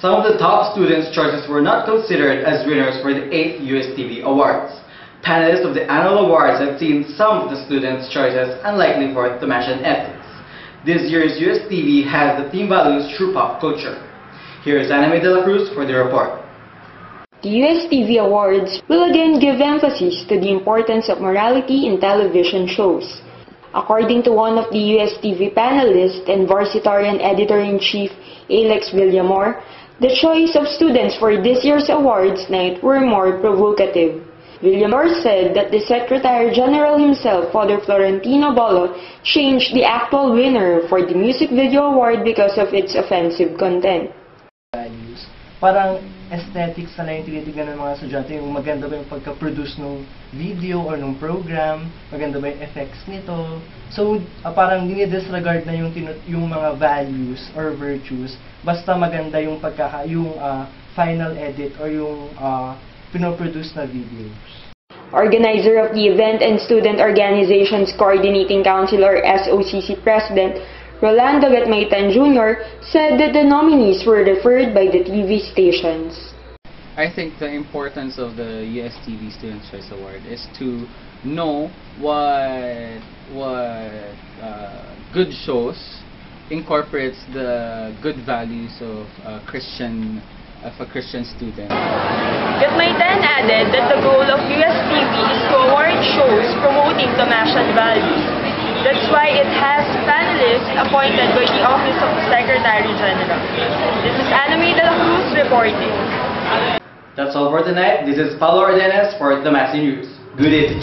Some of the top students' choices were not considered as winners for the 8th USTV Awards. Panelists of the annual awards have seen some of the students' choices unlikely for to mention ethics. This year's USTV has the theme values through pop culture. Here is Anime de la Cruz for the report. The USTV Awards will again give emphasis to the importance of morality in television shows. According to one of the USTV panelists and Varsitarian Editor-in-Chief Alex Villamor, the choice of students for this year's awards night were more provocative. Villamor said that the Secretary General himself, Father Florentino Bolo, changed the actual winner for the Music Video Award because of its offensive content. Values. Parang aesthetics na lang yung tinitignan ng mga estudyante, yung maganda ba yung pagka-produce ng video or ng program, maganda ba yung effects nito. So, parang dinidisregard na yung mga values or virtues, basta maganda yung final edit or yung pinoproduce na videos. Organizer of the event and Student Organizations Coordinating Council or SOCC President, Rolando Gatmaitan Jr. said that the nominees were referred by the TV stations. I think the importance of the USTV Student Choice Award is to know what good shows incorporates the good values of a Christian student. Gatmaitan added that the goal of USTV is to award shows promoting Tomasian values. That's why it has panelists appointed by the Office of the Secretary General. This is Anime de la Cruz reporting. That's all for tonight. This is Paulo Ordenes for the Tomasian News. Good evening.